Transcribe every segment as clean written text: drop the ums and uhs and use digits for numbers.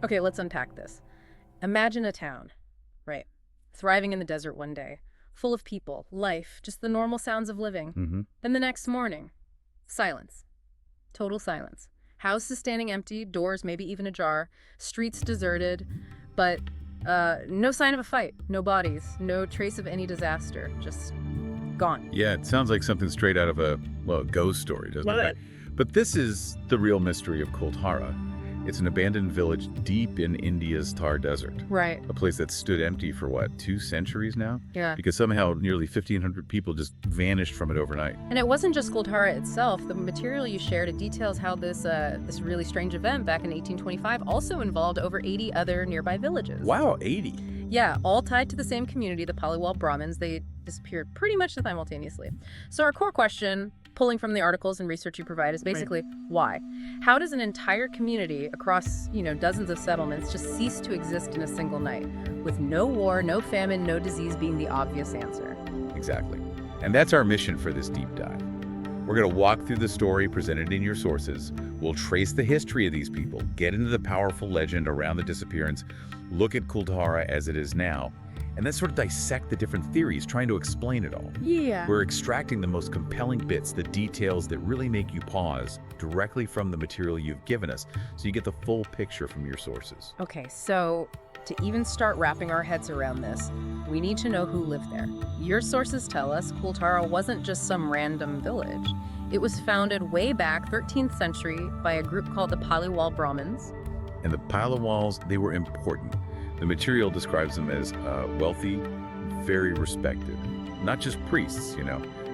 Okay, let's unpack this. Imagine a town, right? Thriving in the desert one day, full of people, life, just the normal sounds of living. Then the next morning, silence. Total silence. Houses standing empty, doors maybe even ajar, streets deserted, but no sign of a fight, no bodies, no trace of any disaster, just gone. Yeah, it sounds like something straight out of a ghost story, doesn't it? But this is the real mystery of Kuldhara. It's an abandoned village deep in India's Thar Desert. Right. A place that stood empty for, 2 centuries now? Yeah. Because somehow nearly 1,500 people just vanished from it overnight. And it wasn't just Kuldhara itself. The material you shared, it details how this really strange event back in 1825 also involved over 80 other nearby villages. Wow, 80? Yeah, all tied to the same community, the Paliwal Brahmins. They disappeared pretty much simultaneously. So our core question, pulling from the articles and research you provide, is basically why? How does an entire community across, dozens of settlements just cease to exist in a single night, with no war, no famine, no disease being the obvious answer? Exactly. And that's our mission for this deep dive. We're going to walk through the story presented in your sources. We'll trace the history of these people, get into the powerful legend around the disappearance, look at Kuldhara as it is now, and then sort of dissect the different theories, trying to explain it all. Yeah. We're extracting the most compelling bits, the details that really make you pause directly from the material you've given us, so you get the full picture from your sources. Okay, so to even start wrapping our heads around this, we need to know who lived there. Your sources tell us Kuldhara wasn't just some random village. It was founded way back 13th century by a group called the Paliwal Brahmins. And the Paliwals, they were important. The material describes them as wealthy, very respected. Not just priests,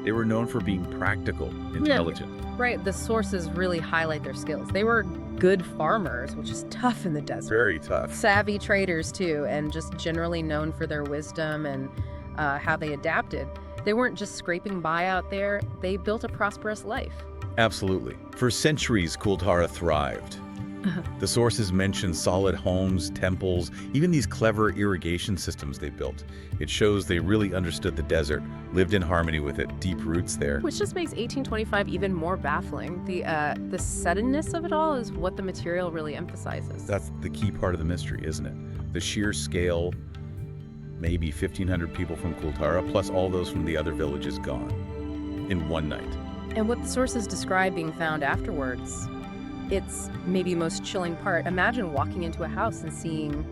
They were known for being practical, intelligent. Yeah. Right, the sources really highlight their skills. They were good farmers, which is tough in the desert. Very tough. Savvy traders, too, and just generally known for their wisdom and how they adapted. They weren't just scraping by out there. They built a prosperous life. Absolutely. For centuries, Kuldhara thrived. The sources mention solid homes, temples, even these clever irrigation systems they built. It shows they really understood the desert, lived in harmony with it, deep roots there. Which just makes 1825 even more baffling. The suddenness of it all is what the material really emphasizes. That's the key part of the mystery, isn't it? The sheer scale, maybe 1,500 people from Kuldhara, plus all those from the other villages gone in one night. And what the sources describe being found afterwards, it's maybe the most chilling part. Imagine walking into a house and seeing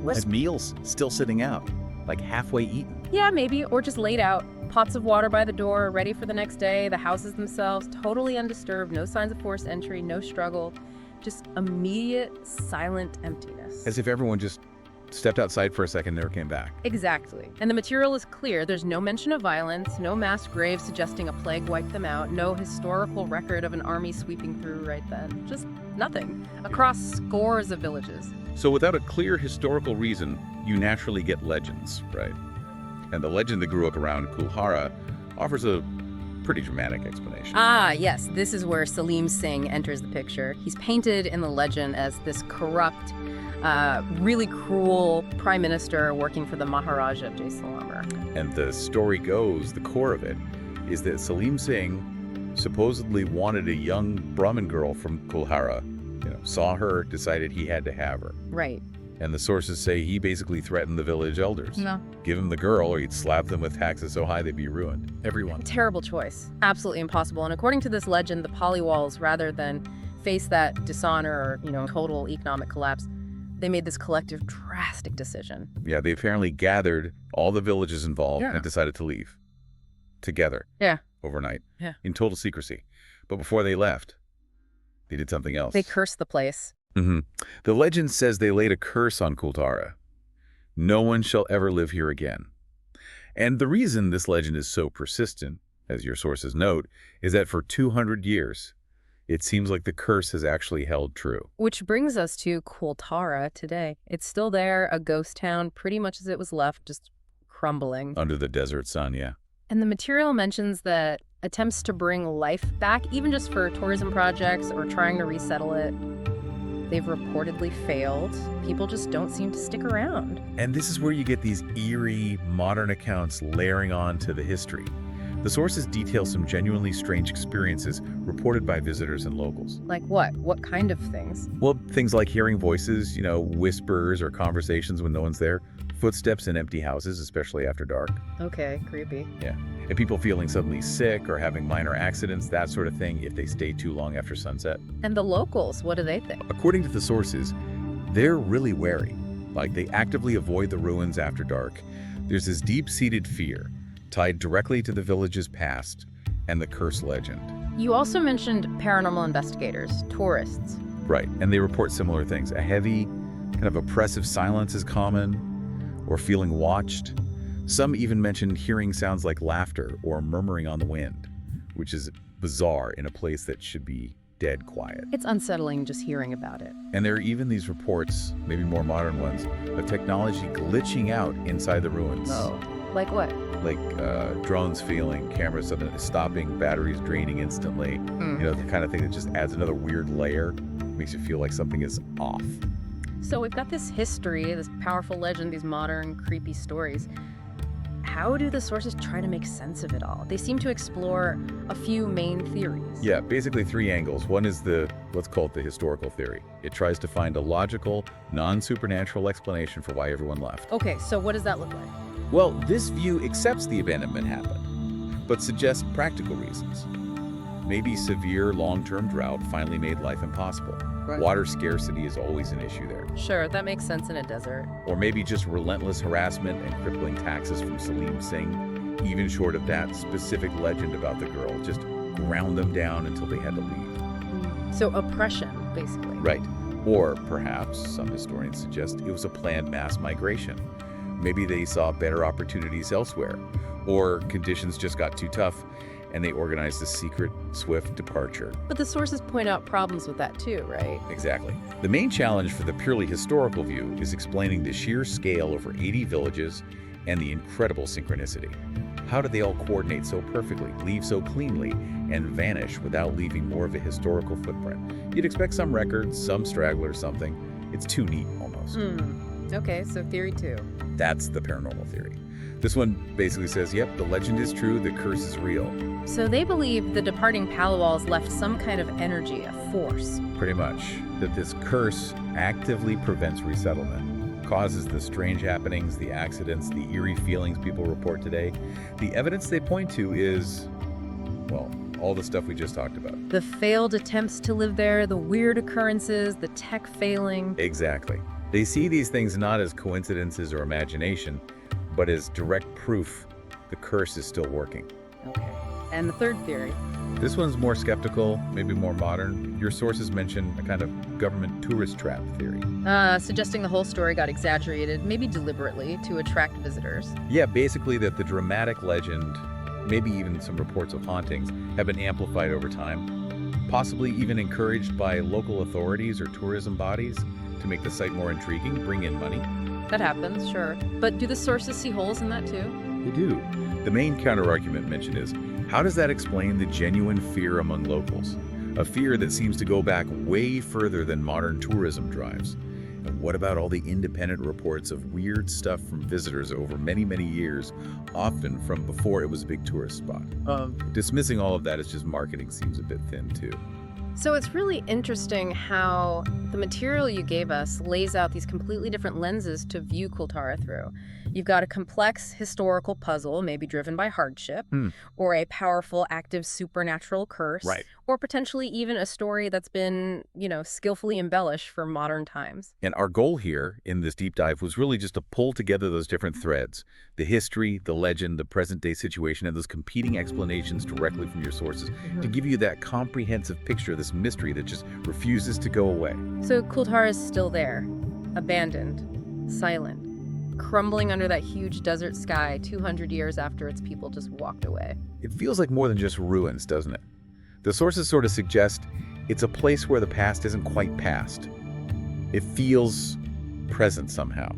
As meals still sitting out, like halfway eaten. Yeah, maybe, or just laid out. Pots of water by the door, ready for the next day. The houses themselves, totally undisturbed. No signs of forced entry, no struggle. Just immediate, silent emptiness. As if everyone just stepped outside for a second and never came back. Exactly. And the material is clear. There's no mention of violence, no mass graves suggesting a plague wiped them out, no historical record of an army sweeping through right then. Just nothing. Across scores of villages. So without a clear historical reason, you naturally get legends, right? And the legend that grew up around Kuldhara offers a pretty dramatic explanation. Ah, yes. This is where Salim Singh enters the picture. He's painted in the legend as this corrupt, really cruel prime minister working for the Maharaja of Jaisalmer. And the story goes, the core of it, is that Salim Singh supposedly wanted a young Brahmin girl from Kuldhara, saw her, decided he had to have her. Right. And the sources say he basically threatened the village elders. No. Give them the girl or he'd slap them with taxes so high they'd be ruined. Everyone. Terrible choice. Absolutely impossible. And according to this legend, the Paliwals, rather than face that dishonor or, total economic collapse, they made this collective drastic decision. Yeah, they apparently gathered all the villages involved and decided to leave. Together. Yeah. Overnight. Yeah. In total secrecy. But before they left, they did something else. They cursed the place. The legend says they laid a curse on Kuldhara. No one shall ever live here again. And the reason this legend is so persistent, as your sources note, is that for 200 years, it seems like the curse has actually held true. Which brings us to Kuldhara today. It's still there, a ghost town, pretty much as it was left, just crumbling. Under the desert sun, yeah. And the material mentions that attempts to bring life back, even just for tourism projects or trying to resettle it, they've reportedly failed. People just don't seem to stick around. And this is where you get these eerie, modern accounts layering on to the history. The sources detail some genuinely strange experiences reported by visitors and locals. Like what? What kind of things? Well, things like hearing voices, whispers or conversations when no one's there, footsteps in empty houses, especially after dark. Okay, creepy. Yeah. And people feeling suddenly sick or having minor accidents, that sort of thing, if they stay too long after sunset. And the locals, what do they think? According to the sources, they're really wary. Like, they actively avoid the ruins after dark. There's this deep-seated fear tied directly to the village's past and the curse legend. You also mentioned paranormal investigators, tourists. Right, and they report similar things. A heavy, kind of oppressive silence is common, or feeling watched. Some even mention hearing sounds like laughter or murmuring on the wind, which is bizarre in a place that should be dead quiet. It's unsettling just hearing about it. And there are even these reports, maybe more modern ones, of technology glitching out inside the ruins. Oh, like what? Like drones failing, cameras suddenly stopping, batteries draining instantly. The kind of thing that just adds another weird layer, makes you feel like something is off. So we've got this history, this powerful legend, these modern, creepy stories. How do the sources try to make sense of it all? They seem to explore a few main theories. Yeah, basically three angles. One is let's call it the historical theory. It tries to find a logical, non-supernatural explanation for why everyone left. Okay, so what does that look like? Well, this view accepts the abandonment happened, but suggests practical reasons. Maybe severe long-term drought finally made life impossible. Right. Water scarcity is always an issue there. Sure, that makes sense in a desert. Or maybe just relentless harassment and crippling taxes from Salim Singh. Even short of that specific legend about the girl, just ground them down until they had to leave. So oppression, basically. Right. Or perhaps, some historians suggest, it was a planned mass migration. Maybe they saw better opportunities elsewhere. Or conditions just got too tough and they organized a secret, swift departure. But the sources point out problems with that too, right? Exactly. The main challenge for the purely historical view is explaining the sheer scale over 80 villages and the incredible synchronicity. How did they all coordinate so perfectly, leave so cleanly, and vanish without leaving more of a historical footprint? You'd expect some records, some straggler or something. It's too neat, almost. Okay, so theory 2. That's the paranormal theory. This one basically says, yep, the legend is true, the curse is real. So they believe the departing Palawals left some kind of energy, a force. Pretty much. That this curse actively prevents resettlement, causes the strange happenings, the accidents, the eerie feelings people report today. The evidence they point to is, well, all the stuff we just talked about. The failed attempts to live there, the weird occurrences, the tech failing. Exactly. They see these things not as coincidences or imagination, but as direct proof the curse is still working. Okay. And the third theory? This one's more skeptical, maybe more modern. Your sources mention a kind of government tourist trap theory. Suggesting the whole story got exaggerated, maybe deliberately, to attract visitors. Yeah, basically that the dramatic legend, maybe even some reports of hauntings, have been amplified over time, possibly even encouraged by local authorities or tourism bodies to make the site more intriguing, bring in money. That happens, sure. But do the sources see holes in that too? They do. The main counterargument mentioned is, how does that explain the genuine fear among locals? A fear that seems to go back way further than modern tourism drives. And what about all the independent reports of weird stuff from visitors over many, many years, often from before it was a big tourist spot? Dismissing all of that as just marketing seems a bit thin too. So it's really interesting how the material you gave us lays out these completely different lenses to view Kuldhara through. You've got a complex historical puzzle, maybe driven by hardship, or a powerful, active supernatural curse, Right. or potentially even a story that's been, skillfully embellished for modern times. And our goal here in this deep dive was really just to pull together those different threads, the history, the legend, the present-day situation, and those competing explanations directly from your sources to give you that comprehensive picture of this mystery that just refuses to go away. So Kuldhara is still there, abandoned, silent, crumbling under that huge desert sky 200 years after its people just walked away. It feels like more than just ruins, doesn't it? The sources sort of suggest it's a place where the past isn't quite past. It feels present somehow.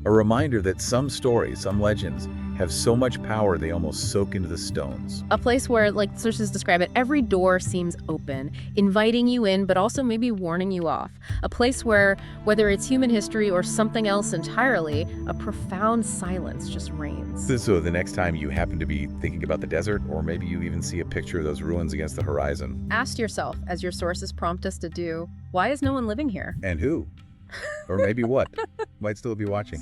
A reminder that some stories, some legends, have so much power they almost soak into the stones. A place where, like sources describe it, every door seems open, inviting you in, but also maybe warning you off. A place where, whether it's human history or something else entirely, a profound silence just reigns. So the next time you happen to be thinking about the desert, or maybe you even see a picture of those ruins against the horizon, Ask yourself, as your sources prompt us to do, why is no one living here? and who? Or maybe what? Might still be watching.